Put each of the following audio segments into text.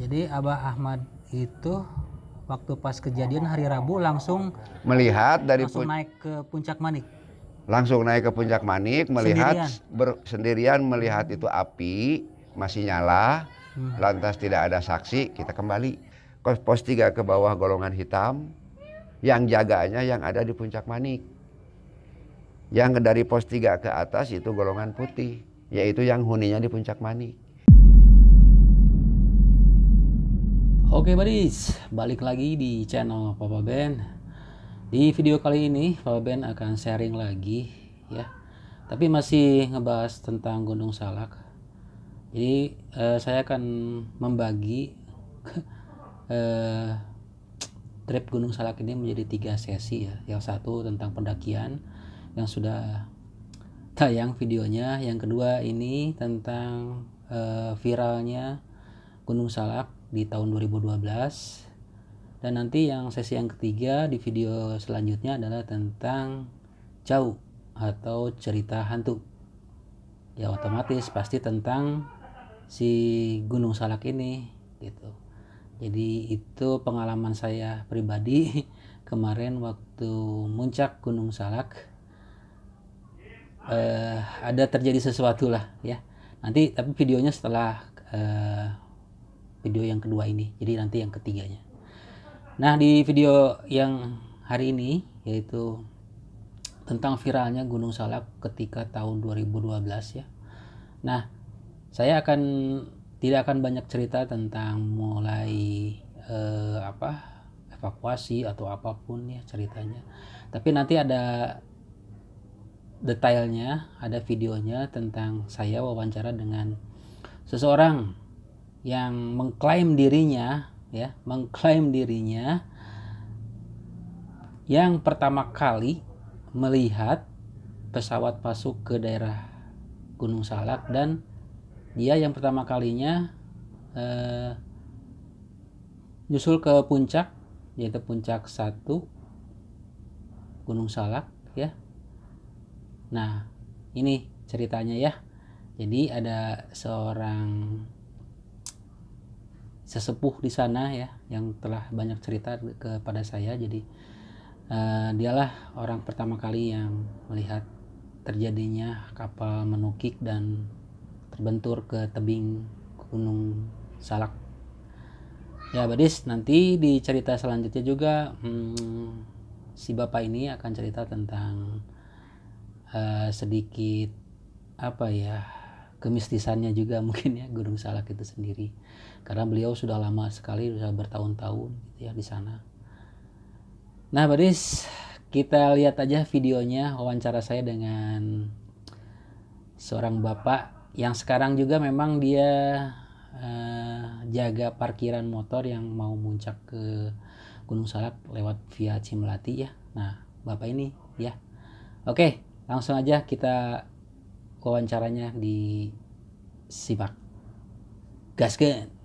Jadi Abah Ahmad itu waktu pas kejadian hari Rabu langsung Melihat dari naik ke Puncak Manik. langsung naik ke Puncak Manik, melihat Sendirian? sendirian melihat itu api masih nyala, lantas tidak ada saksi, kita kembali pos 3 ke bawah golongan hitam, yang jaganya yang ada di Puncak Manik. Yang dari pos 3 ke atas itu golongan putih, yaitu yang huninya di Puncak Manik. Oke buddies, balik lagi di channel Papa Ben. Di video kali ini Papa Ben akan sharing lagi ya, tapi masih ngebahas tentang Gunung Salak. Jadi saya akan membagi trip Gunung Salak ini menjadi 3 sesi ya. Yang satu tentang pendakian yang sudah tayang videonya. Yang kedua ini tentang viralnya Gunung Salak di tahun 2012. Dan nanti yang sesi yang ketiga di video selanjutnya adalah tentang jauh atau cerita hantu. Ya otomatis pasti tentang si Gunung Salak ini gitu. Jadi itu pengalaman saya pribadi kemarin waktu muncak Gunung Salak. Ada terjadi sesuatu lah ya. Nanti tapi videonya setelah video yang kedua ini. Jadi nanti yang ketiganya. Nah di video yang hari ini yaitu tentang viralnya Gunung Salak ketika tahun 2012 ya. Nah saya tidak akan banyak cerita tentang mulai evakuasi atau apapun ya ceritanya. Tapi nanti ada detailnya, ada videonya tentang saya wawancara dengan seseorang yang mengklaim dirinya yang pertama kali melihat pesawat masuk ke daerah Gunung Salak, dan dia yang pertama kalinya nyusul ke puncak, yaitu puncak 1 Gunung Salak ya. Nah ini ceritanya ya. Jadi ada seorang sesepuh di sana ya yang telah banyak cerita kepada saya. Jadi dialah orang pertama kali yang melihat terjadinya kapal menukik dan terbentur ke tebing Gunung Salak. Ya badis, nanti di cerita selanjutnya juga si bapak ini akan cerita tentang sedikit kemistisannya juga mungkin ya Gunung Salak itu sendiri, karena beliau sudah lama sekali, sudah bertahun-tahun gitu ya di sana. Nah badis, kita lihat aja videonya wawancara saya dengan seorang bapak yang sekarang juga memang dia jaga parkiran motor yang mau muncak ke Gunung Salak lewat via Cimelati ya. Nah bapak ini ya. Oke, langsung aja kita wawancaranya disimak. Gaskeun.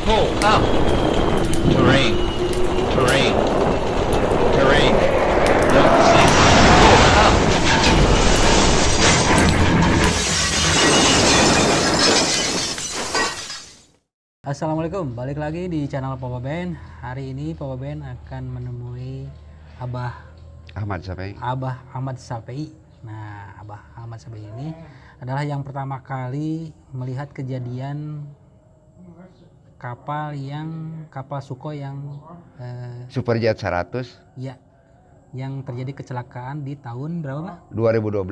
Pull up. Terrain. Terrain. Terrain. Don't sink. Pull up. Assalamualaikum, balik lagi di channel Papa Ben. Hari ini Papa Ben akan menemui Abah Ahmad Sapei. Nah, Abah Ahmad Sapei ini adalah yang pertama kali melihat kejadian kapal Sukhoi yang Superjet 100 ya, yang terjadi kecelakaan di tahun berapa Pak? 2012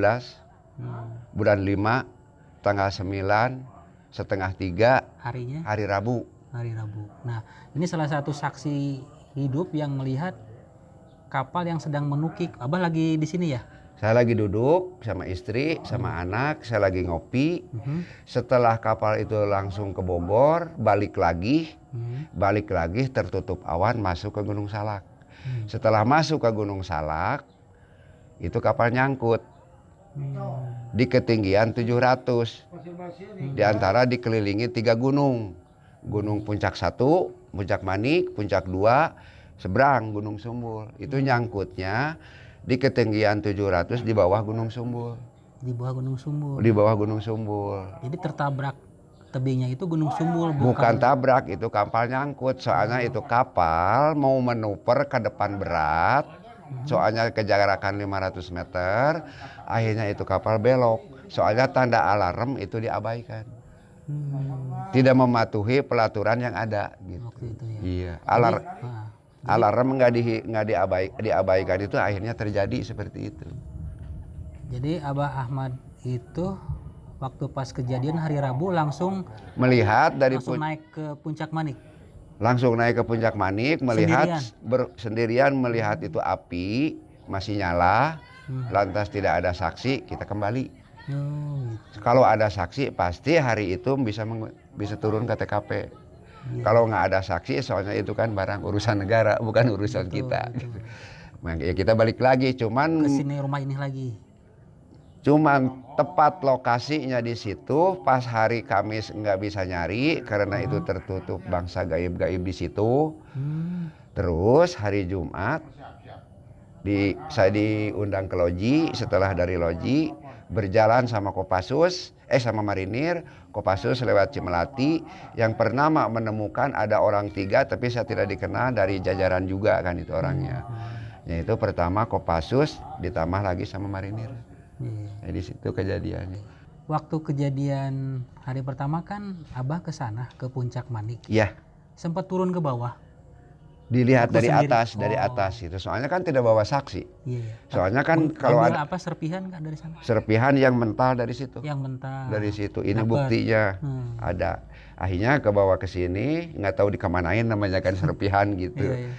bulan 5 tanggal 9 setengah 3 harinya hari Rabu. Nah ini salah satu saksi hidup yang melihat kapal yang sedang menukik. Abah lagi di sini ya? Saya lagi duduk sama istri sama anak, saya lagi ngopi. Setelah kapal itu langsung ke Bogor, balik lagi tertutup awan masuk ke Gunung Salak. Setelah masuk ke Gunung Salak, itu kapal nyangkut di ketinggian 700. Di antara dikelilingi 3 gunung. Gunung Puncak 1, Puncak Manik, Puncak 2, seberang Gunung Sumbul. Itu nyangkutnya di ketinggian 700 di bawah Gunung Sumbul. Di bawah Gunung Sumbul. Di bawah Gunung Sumbul. Jadi tertabrak tebingnya itu Gunung Sumbul, Bukan tabrak, itu kapal nyangkut. Soalnya itu kapal mau menuper ke depan berat. Soalnya kejarakan 500 meter. Akhirnya itu kapal belok. Soalnya tanda alarm itu diabaikan. Tidak mematuhi pelaturan yang ada gitu. Waktu itu ya. Iya, Nah, alarm nggak diabaikan itu akhirnya terjadi seperti itu. jadi Abah Ahmad itu waktu pas kejadian hari Rabu langsung Melihat dari naik ke Puncak Manik. langsung naik ke Puncak Manik, melihat sendirian melihat itu api masih nyala, lantas tidak ada saksi, kita kembali. Gitu. Kalau ada saksi pasti hari itu bisa turun ke TKP. Kalau nggak ada saksi, soalnya itu kan barang urusan negara, bukan urusan kita. Betul. Ya kita balik lagi, cuman Ke sini rumah ini lagi. tepat lokasinya di situ. Pas hari Kamis nggak bisa nyari karena itu tertutup bangsa gaib-gaib di situ. Terus hari Jumat saya diundang ke loji. Setelah dari loji berjalan sama Kopassus, sama Marinir, Kopassus lewat Cimelati, yang pernah menemukan ada orang 3 tapi saya tidak dikenal, dari jajaran juga kan itu orangnya. Yaitu pertama Kopassus ditambah lagi sama Marinir. Di situ kejadiannya. Waktu kejadian hari pertama kan Abah ke sana ke Puncak Manik. Iya, Sempat turun ke bawah. dilihat Waktu dari sendiri? atas, dari atas itu. Soalnya kan tidak bawa saksi. Iya. Soalnya kan kalau Ambil ada apa serpihan nggak dari sana? serpihan yang mental dari situ. Yang mentah. Dari situ. Ini Dapet. buktinya ada. Akhirnya ke bawah ke sini, nggak tahu dikemanain, namanya kan serpihan gitu. Iya, iya.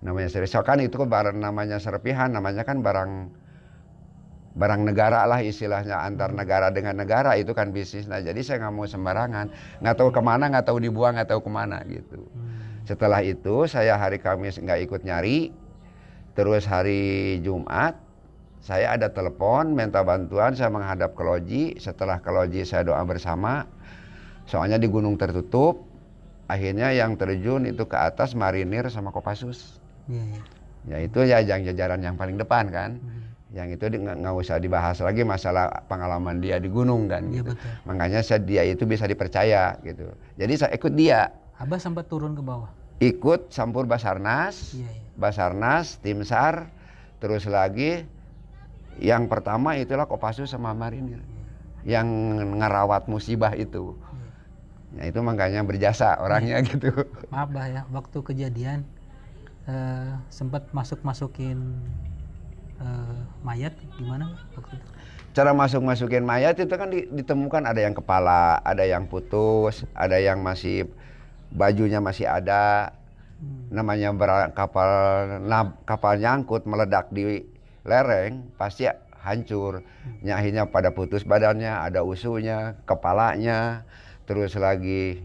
Namanya serpihan kan itu barang, namanya serpihan, namanya kan barang negara lah istilahnya, antar negara dengan negara, itu kan bisnis. Nah jadi saya nggak mau sembarangan, nggak tahu kemana, nggak tahu dibuang, nggak tahu kemana gitu. Setelah itu saya hari Kamis nggak ikut nyari. Terus hari Jumat saya ada telepon minta bantuan, saya menghadap ke loji. Setelah ke loji saya doa bersama. Soalnya di gunung tertutup. Akhirnya yang terjun itu ke atas Marinir sama Kopassus. Iya, iya. Ya itu ya yang jajaran yang paling depan kan. Yang itu nggak usah dibahas lagi masalah pengalaman dia di gunung kan. Iya, Gitu. betul. Makanya dia itu bisa dipercaya gitu. Jadi saya ikut dia. Abah sempat turun ke bawah. Ikut campur Basarnas, Iya, iya. Basarnas, Tim SAR, terus lagi yang pertama itulah Kopassus sama Marinir yang ngerawat musibah itu. Ya itu makanya berjasa orangnya gitu. Maaf Bah ya, waktu kejadian sempat masukin mayat gimana Bah, waktu itu? Cara masukin mayat itu kan ditemukan ada yang kepala, ada yang putus, ada yang masih bajunya masih ada. Namanya kapal nyangkut meledak di lereng pasti hancur. Akhirnya pada putus badannya, ada usunya, kepalanya, terus lagi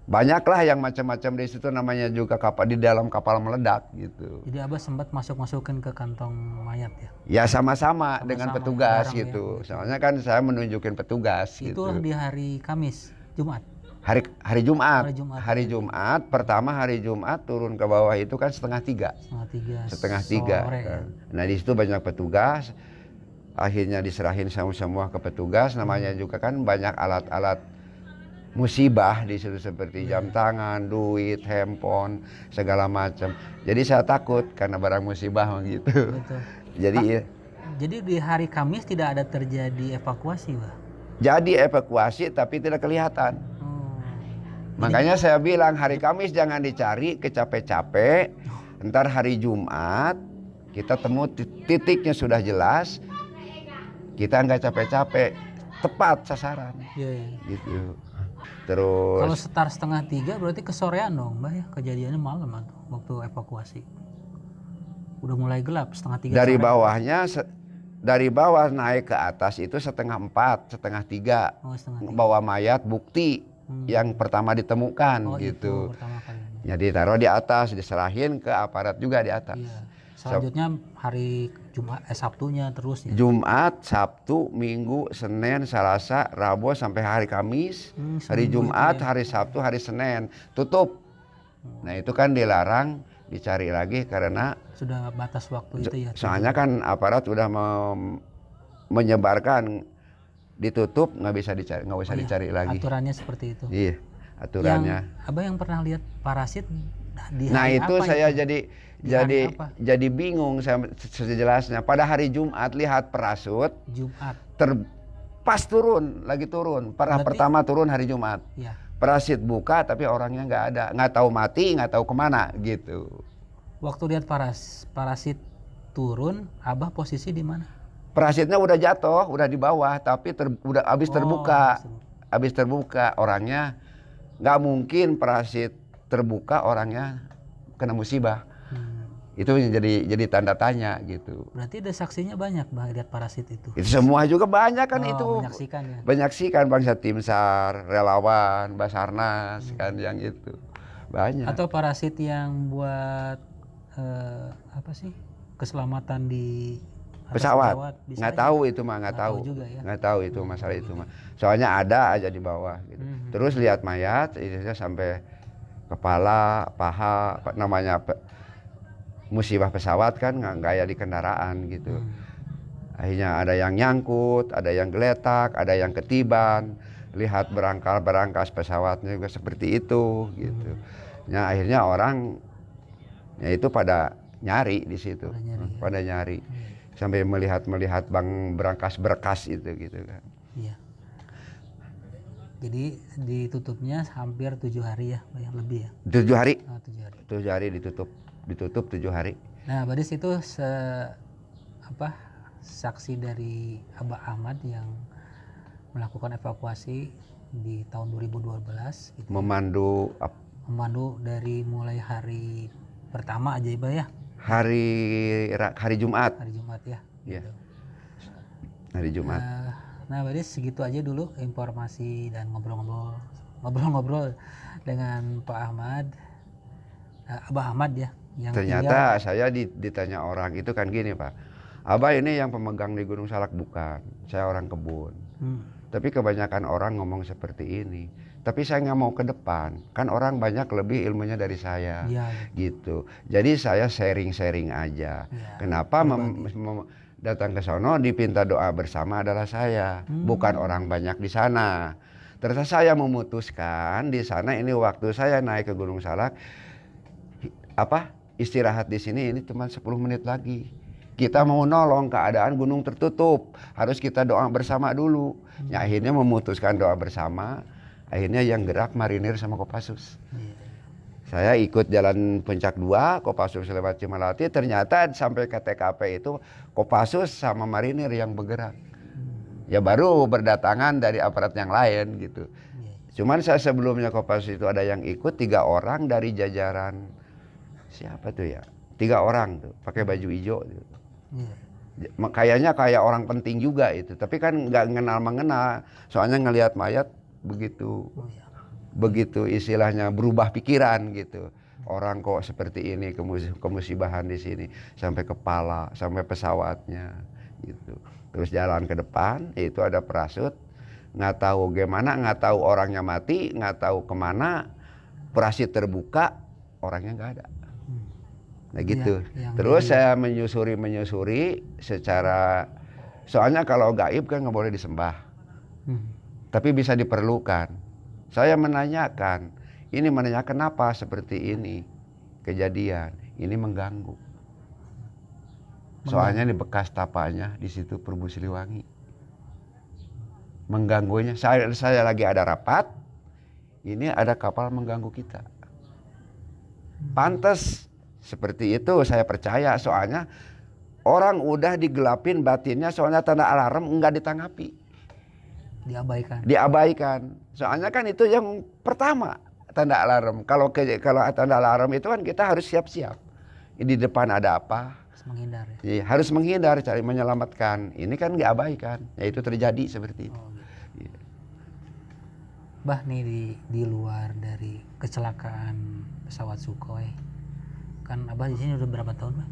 banyaklah yang macam-macam di situ, namanya juga kapal di dalam kapal meledak gitu. Jadi Abah sempat masukin ke kantong mayat ya? Ya sama-sama dengan petugas bareng gitu. Soalnya kan saya menunjukin petugas Itu gitu. di hari Kamis, Jumat. Hari Jumat. Hari Jumat. Hari Jumat, pertama hari Jumat turun ke bawah itu kan 2:30. Setengah tiga. Sore, ya? Nah di situ banyak petugas. Akhirnya diserahin semua ke petugas. Namanya juga kan banyak alat-alat musibah di situ seperti jam tangan, duit, handphone, segala macam. Jadi saya takut karena barang musibah gitu. Betul. Jadi di hari Kamis tidak ada terjadi evakuasi, Bah? jadi evakuasi tapi tidak kelihatan. Makanya saya bilang hari Kamis jangan dicari capek-capek. Ntar hari Jumat kita temu titiknya sudah jelas. Kita nggak capek-capek, tepat sasaran. Iya, iya. Gitu. Terus Kalau sekitar 2:30 berarti kesorean dong, Mbah ya? Kejadiannya malam atau waktu evakuasi. Udah mulai gelap 2:30 dari sore. bawahnya dari bawah naik ke atas itu 2:30, 2:30. Oh, 2:30. Bawa mayat bukti yang pertama ditemukan gitu. Itu pertama kali. Jadi taruh di atas, diserahin ke aparat juga di atas. Iya. Selanjutnya hari Jumat, Sabtunya terus ya. Jumat, Sabtu, Minggu, Senin, Selasa, Rabu sampai hari Kamis. Hari seminggu Jumat, itu ya. hari Sabtu, hari Senin tutup. Nah itu kan dilarang dicari lagi karena Sudah batas waktu itu ya. soalnya kan aparat udah menyebarkan, ditutup, nggak bisa dicari, nggak bisa Oh iya, dicari lagi. aturannya seperti itu. Iya, aturannya. Abah yang pernah lihat parasit di Nah hari itu apa saya itu? Di jadi hari apa? jadi bingung saya sejelasnya. Pada hari Jumat lihat parasut Jumat. pas turun, lagi turun. Berarti- Pertama turun hari Jumat. Ya. Parasit buka tapi orangnya nggak ada, nggak tahu mati, nggak tahu kemana gitu. Waktu lihat parasit turun, Abah posisi di mana? Parasitnya udah jatuh, udah di bawah, tapi udah habis terbuka. Oh, Habis terbuka orangnya, nggak mungkin parasit terbuka orangnya kena musibah. Itu yang jadi tanda tanya gitu. Berarti ada saksinya banyak Bah lihat parasit itu. Itu semua juga banyak kan Oh, itu. menyaksikan ya. Banyak sih kan bangsa Tim SAR, relawan, Basarnas kan yang itu. Banyak. Atau parasit yang buat apa sih? Keselamatan di atas Pesawat. Bisa Nggak aja. tahu itu mah, nggak Nggak tahu tahu. juga ya. Nggak tahu itu masalah itu mah. Soalnya ada aja di bawah gitu. Terus lihat mayat, itu sampai kepala, paha, namanya musibah pesawat kan nggak kayak di kendaraan gitu. Akhirnya ada yang nyangkut, ada yang geletak, ada yang ketiban. Lihat berangkas pesawatnya juga seperti itu gitu. Ya akhirnya orang ya itu pada nyari di situ, pada nyari sampai melihat berangkas itu gitu kan. Iya. Jadi ditutupnya hampir 7 hari ya, yang lebih ya. 7 hari. Oh, 7 hari. 7 hari ditutup 7 hari. Nah, Badis itu saksi dari Abah Ahmad yang melakukan evakuasi di tahun 2012 gitu. Memandu Memandu dari mulai hari pertama aja Iba ya. hari Jumat. Hari Jumat ya. Iya. Gitu. Hari Jumat. Nah, Badis segitu aja dulu informasi dan ngobrol-ngobrol dengan Pak Ahmad, Abah Ahmad ya. Yang Ternyata saya ditanya orang itu kan gini Pak, Abah ini yang pemegang di Gunung Salak bukan, saya orang kebun. Tapi kebanyakan orang ngomong seperti ini. Tapi saya nggak mau ke depan, kan orang banyak lebih ilmunya dari saya, ya. gitu. Jadi saya sharing-sharing aja. Ya, Kenapa datang ke sono dipinta doa bersama adalah saya, bukan orang banyak di sana. Ternyata saya memutuskan di sana ini waktu saya naik ke Gunung Salak, istirahat di sini ini cuma 10 menit lagi. Kita mau nolong keadaan gunung tertutup, harus kita doa bersama dulu. Ya akhirnya memutuskan doa bersama, akhirnya yang gerak marinir sama Kopassus. Saya ikut jalan Puncak 2, Kopassus lewat Cimalati, ternyata sampai ke TKP itu Kopassus sama marinir yang bergerak. Ya baru berdatangan dari aparat yang lain gitu. Cuman saya sebelumnya Kopassus itu ada yang ikut 3 orang dari jajaran siapa tuh ya? 3 orang tuh pakai baju hijau gitu. Kayaknya kayak orang penting juga itu, tapi kan nggak mengenal, soalnya ngelihat mayat begitu, begitu istilahnya berubah pikiran gitu. Orang kok seperti ini kemusibahan di sini sampai kepala, sampai pesawatnya gitu. Terus jalan ke depan, itu ada parasut, nggak tahu gimana, nggak tahu orangnya mati, nggak tahu kemana, parasut terbuka, orangnya nggak ada. Nah gitu. Terus saya menyusuri secara, soalnya kalau gaib kan nggak boleh disembah, tapi bisa diperlukan. Saya menanyakan, kenapa seperti ini kejadian, ini mengganggu. Soalnya di bekas tapanya di situ Prabu Siliwangi. Mengganggunya, saya lagi ada rapat, ini ada kapal mengganggu kita. Pantas seperti itu saya percaya, soalnya orang udah digelapin batinnya, soalnya tanda alarm enggak ditanggapi. Diabaikan. Soalnya kan itu yang pertama, tanda alarm. Kalau tanda alarm itu kan kita harus siap-siap. Di depan ada apa? Harus menghindar ya. Iya, harus menghindar, cari menyelamatkan. Ini kan diabaikan. Ya itu terjadi seperti itu. Gitu. Bah nih di luar dari kecelakaan pesawat Sukhoi, kan Abah di sini udah berapa tahun, Bah?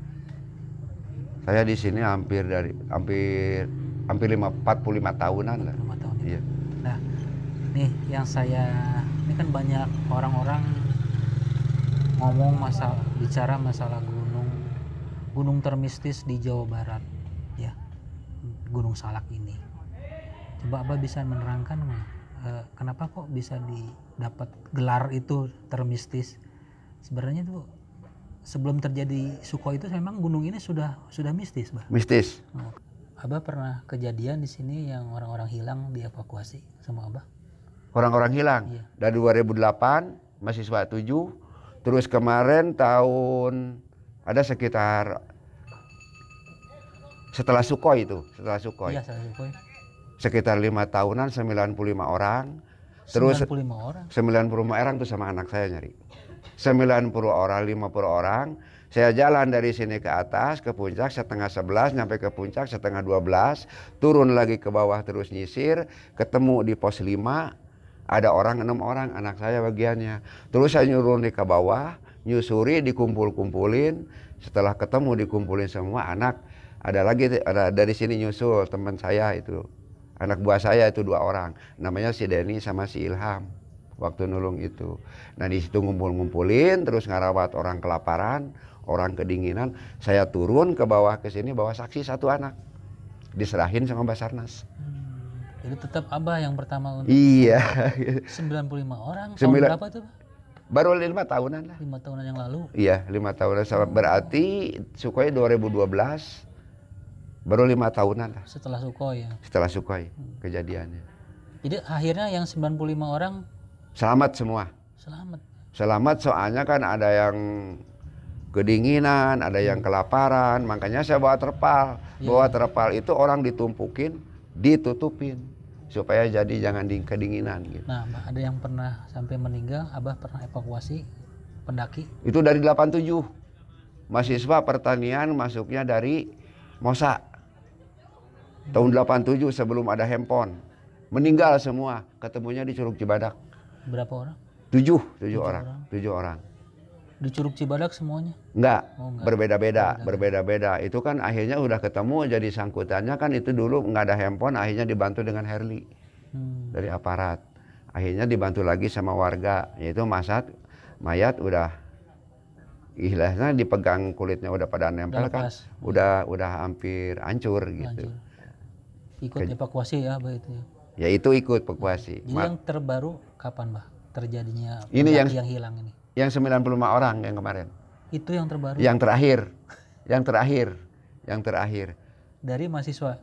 Saya di sini hampir 45 tahunan lah. 45 tahun. Iya. Nah, nih ini kan banyak orang-orang bicara masalah gunung termistis di Jawa Barat ya, Gunung Salak ini. Coba Abah bisa menerangkan kenapa kok bisa didapat gelar itu termistis? Sebenarnya tuh sebelum terjadi Sukhoi itu memang gunung ini sudah mistis, Bah. Mistis. Oh. Abah pernah kejadian di sini yang orang-orang hilang dievakuasi sama Abah? Orang-orang hilang. Iya. Dari 2008 mahasiswa 7, terus kemarin tahun ada sekitar setelah Sukhoi itu, Iya, setelah Sukhoi. Sekitar 5 tahunan 95 orang. Terus 95 orang. 95 orang tuh sama anak saya nyari. 90 orang, 50 orang. Saya jalan dari sini ke atas, ke puncak setengah 11, nyampe ke puncak setengah 12, turun lagi ke bawah terus nyisir, ketemu di pos 5, ada orang 6 orang, anak saya bagiannya. Terus saya nyuruh ke bawah, nyusuri, dikumpul-kumpulin, setelah ketemu dikumpulin semua anak, ada dari sini nyusul teman saya itu, anak buah saya itu 2 orang, namanya si Denny sama si Ilham. Waktu nulung itu, nah di situ ngumpul-ngumpulin, terus ngarawat orang kelaparan, orang kedinginan. Saya turun ke bawah ke sini bawa saksi 1 anak, diserahin sama Basarnas. Jadi tetap Abah yang pertama untuk Iya. 95 orang. Tahun berapa tuh, Pak? Baru 5 tahunan lah. 5 tahunan yang lalu. Iya, 5 tahunan. Berarti Sukhoi 2012, baru 5 tahunan lah. Setelah Sukhoi ya. Setelah Sukhoi kejadiannya. Jadi akhirnya yang 95 orang Selamat semua. selamat. Selamat soalnya kan ada yang kedinginan, ada yang kelaparan, makanya saya bawa terpal. Bawa terpal itu orang ditumpukin, ditutupin supaya jadi jangan kedinginan gitu. Nah, ada yang pernah sampai meninggal, Abah pernah evakuasi pendaki? Itu dari 87. Mahasiswa pertanian masuknya dari Mosa. Tahun 87 sebelum ada handphone. Meninggal semua, ketemunya di Curug Cibadak. Berapa orang? 7 orang. 7 orang. Di Curug Cibadak semuanya? Enggak, Oh, enggak. berbeda-beda. Itu kan akhirnya udah ketemu, jadi sangkutannya kan itu dulu nggak ada handphone, akhirnya dibantu dengan Herli dari aparat. Akhirnya dibantu lagi sama warga, yaitu mayat udah istilahnya dipegang kulitnya udah pada nempel kan, udah hampir hancur gitu. Ikut evakuasi ya, Abah itu ya? Ya itu ikut evakuasi. Jadi yang terbaru kapan, Bah? Terjadinya Ini yang hilang ini? Yang 95 orang yang kemarin. Itu yang terbaru? Yang terakhir. Dari mahasiswa?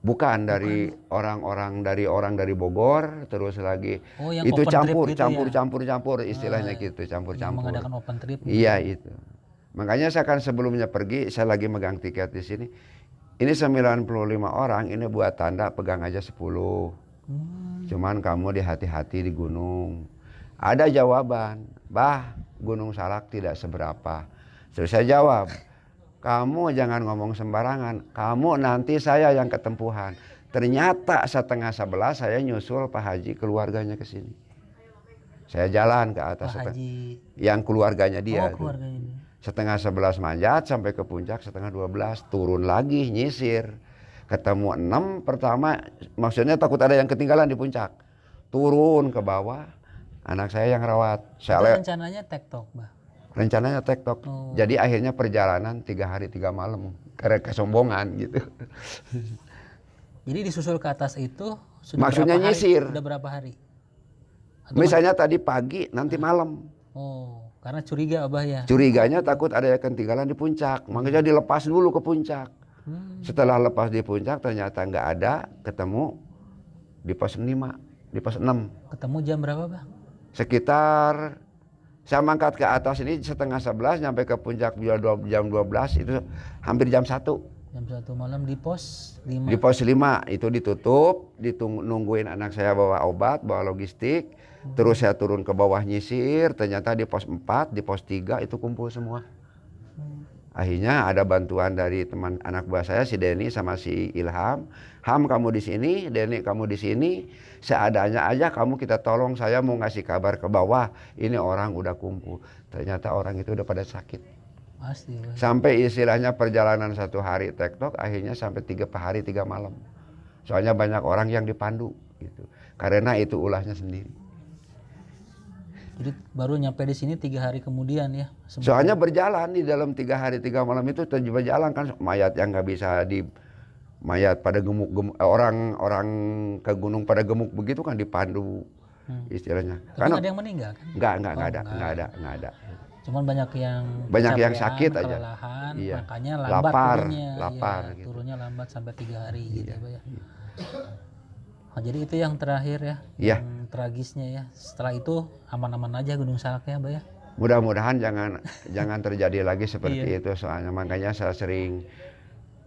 Bukan, dari orang dari Bogor, terus lagi yang itu open campur istilahnya gitu, campur-campur. Mengadakan open trip. Iya itu. Makanya saya kan sebelumnya pergi, saya lagi megang tiket di sini. Ini 95 orang, ini buat tanda pegang aja 10. Cuman kamu hati-hati di gunung. Ada jawaban, Bah, Gunung Salak tidak seberapa. Terus saya jawab, kamu jangan ngomong sembarangan, kamu nanti saya yang ketempuhan. Ternyata setengah 11 saya nyusul Pak Haji keluarganya ke sini. Saya jalan ke atas. Pak Haji. Yang keluarganya dia. Keluarganya dia. Setengah 11 manjat sampai ke puncak, setengah 12 turun lagi nyisir. Ketemu 6 pertama, maksudnya takut ada yang ketinggalan di puncak. Turun ke bawah, anak saya yang rawat. Rencananya tektok, Bah? Rencananya tektok. Jadi akhirnya perjalanan 3 hari 3 malam. Karena kesombongan gitu. Jadi disusul ke atas itu sudah maksudnya berapa nyisir. Hari? Sudah berapa hari? Misalnya tadi pagi, nanti malam. Oh, karena curiga, Abah ya? Curiganya takut ada yang ketinggalan di puncak. Makanya dilepas dulu ke puncak. Setelah lepas di puncak ternyata nggak ada, ketemu di pos 5, di pos 6. Ketemu jam berapa, Bang? Sekitar saya mangkat ke atas ini setengah 11, nyampe ke puncak jam 12, itu hampir jam 1. Jam 1 malam di pos 5. Di pos 5 itu ditutup, nungguin anak saya bawa obat, bawa logistik. Terus saya turun ke bawah nyisir, ternyata di pos 4, di pos 3 itu kumpul semua. Akhirnya ada bantuan dari teman anak buah saya, si Denny sama si Ilham. Ham, kamu di sini, Denny kamu di sini. Seadanya aja kamu kita tolong, saya mau ngasih kabar ke bawah. Ini orang udah kumpul. Ternyata orang itu udah pada sakit. Pasti. Sampai istilahnya perjalanan 1 hari tektok, akhirnya sampai 3 hari 3 malam. Soalnya banyak orang yang dipandu gitu. Karena itu ulahnya sendiri. Jadi baru nyampe di sini 3 hari kemudian ya. Soalnya berjalan di dalam 3 hari 3 malam itu berjalan kan, mayat yang nggak bisa mayat pada gemuk, orang ke gunung pada gemuk begitu kan dipandu istilahnya. Tapi Karena nggak ada yang meninggal kan? nggak ada. Cuman banyak yang Yang sakit aja. kelelahan, Iya. makanya lambat Lapar, turunnya. lapar Ya, gitu. turunnya lambat sampai 3 hari gitu Iya. ya, Pak ya. Oh, jadi itu yang terakhir ya, Iya. yang tragisnya ya. Setelah itu aman-aman aja Gunung Salaknya, Pak ya. Mudah-mudahan jangan terjadi lagi seperti Iya. itu, soalnya makanya saya sering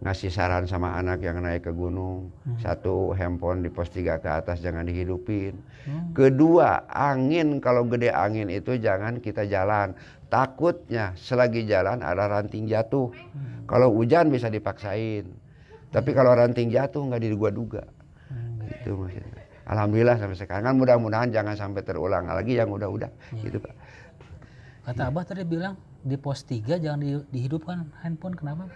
ngasih saran sama anak yang naik ke gunung. Satu, handphone di pos 3 ke atas jangan dihidupin. Kedua, angin, kalau gede angin itu jangan kita jalan. Takutnya selagi jalan ada ranting jatuh. Kalau hujan bisa dipaksain. Tapi kalau ranting jatuh nggak diduga-duga. Itu maksudnya. Alhamdulillah sampai sekarang kan, mudah-mudahan jangan sampai terulang lagi yang udah-udah gitu Pak. Kata Abah tadi bilang di pos 3 jangan dihidupkan handphone, kenapa?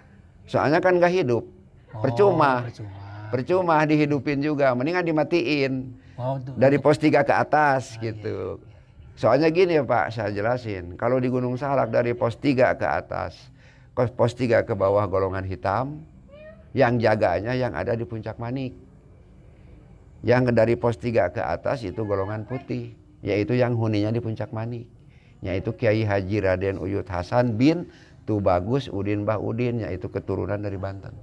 Soalnya kan nggak hidup, percuma Percuma. dihidupin juga, mendingan dimatiin Oh, itu, dari pos 3 ke atas gitu. Soalnya gini ya Pak, saya jelasin, kalau di Gunung Salak dari pos 3 ke atas, pos 3 ke bawah golongan hitam, yang jaganya yang ada di Puncak Manik. Yang dari pos 3 ke atas itu golongan putih, yaitu yang huninya di Puncak Manik, yaitu Kiai Haji Raden Uyut Hasan bin Tubagus Udin Bah Udin, yaitu keturunan dari Banten.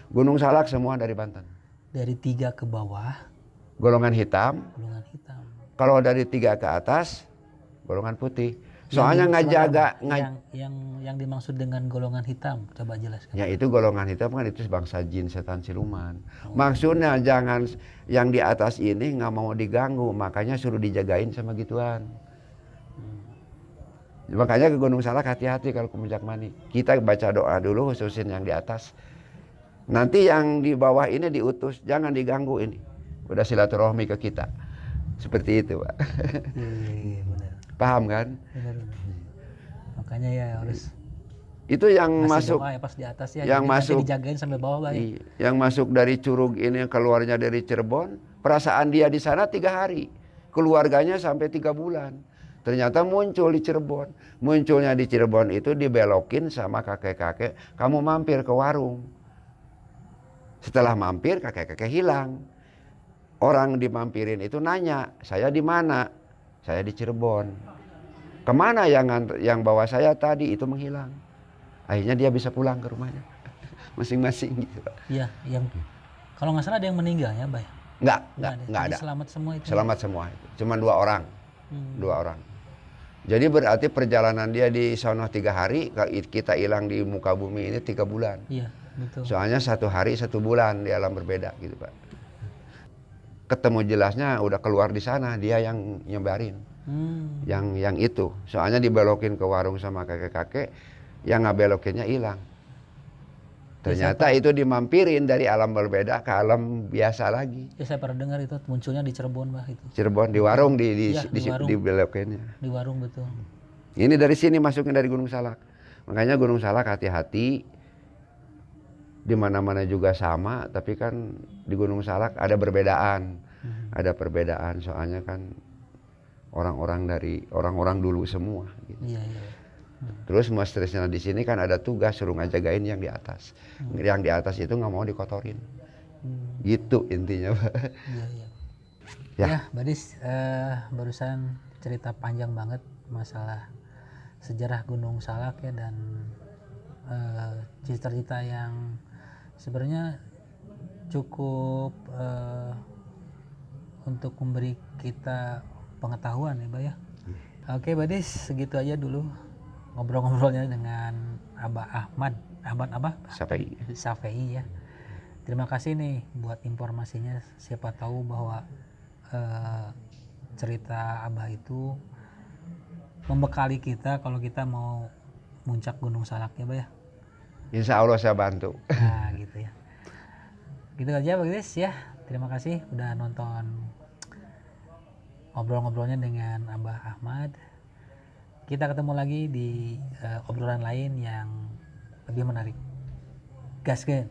Gunung Salak semua dari Banten. dari 3 ke bawah Golongan hitam, golongan hitam. kalau dari 3 ke atas golongan putih. Soalnya nggak jaga, yang dimaksud dengan golongan hitam, coba jelaskan. ya itu golongan hitam kan itu bangsa jin, setan, siluman. Maksudnya jangan yang di atas ini nggak mau diganggu, makanya suruh dijagain sama gituan. Makanya ke Gunung Salak hati-hati kalau ke Puncak Manik. Kita baca doa dulu khususin yang di atas. Nanti yang di bawah ini diutus, jangan diganggu ini. Udah silaturahmi ke kita. Seperti itu Pak. Iya, benar. Paham kan? Benar. Makanya ya harus Itu yang ngasih masuk, doa ya pas di atas ya. yang Jadi nanti masuk dijagain sampai bawah Pak ya. iya, yang masuk dari Curug ini, keluarnya dari Cirebon, perasaan dia di sana 3 hari, keluarganya sampai 3 bulan. Ternyata muncul di Cirebon. Munculnya di Cirebon itu dibelokin sama kakek-kakek, kamu mampir ke warung. Setelah mampir, kakek-kakek hilang. Orang dimampirin itu nanya, saya di mana? Saya di Cirebon. Kemana yang bawa saya tadi? Itu menghilang. Akhirnya dia bisa pulang ke rumahnya masing-masing gitu. Iya, yang kalau nggak salah ada yang meninggal ya, Bay. Nggak Jadi ada. Selamat semua itu. Selamat semua. Cuma 2 orang. Hmm. 2 orang. Jadi berarti perjalanan dia di sono 3 hari, kita hilang di muka bumi ini 3 bulan. Iya, betul. Soalnya 1 hari 1 bulan di alam berbeda gitu Pak. Ketemu jelasnya udah keluar di sana, dia yang nyebarin. Yang itu. Soalnya dibelokin ke warung sama kakek-kakek, yang ngabelokinnya hilang. Ternyata itu dimampirin dari alam berbeda ke alam biasa lagi. Ya saya pernah dengar itu munculnya di Cirebon Bah itu. Cirebon di warung Iya, di warung. dibelokinnya. Di warung betul. Ini dari sini masuknya dari Gunung Salak. Makanya Gunung Salak hati-hati. Di mana-mana juga sama, tapi kan di Gunung Salak ada perbedaan. Ada perbedaan soalnya kan orang-orang dulu semua gitu. Iya, iya. Terus masterisnya di sini kan ada tugas suruh ngajagain yang di atas. Yang di atas itu nggak mau dikotorin. Gitu intinya Pak. Iya, iya. Ya. Ya, Badis, barusan cerita panjang banget masalah sejarah Gunung Salak ya, dan cerita-cerita yang sebenarnya cukup untuk memberi kita pengetahuan ya, Mbak ya. Oke, Badis, segitu aja dulu ngobrol-ngobrolnya dengan Abah Ahmad apa? Safei ya. Terima kasih nih buat informasinya. Siapa tahu bahwa cerita Abah itu membekali kita kalau kita mau muncak Gunung Salak ya, Mbak ya. Insya Allah saya bantu. Nah, gitu ya. Gitu aja, Badis ya. Terima kasih udah nonton ngobrol-ngobrolnya dengan Abah Ahmad. Kita ketemu lagi di obrolan lain yang lebih menarik. Gaskeun.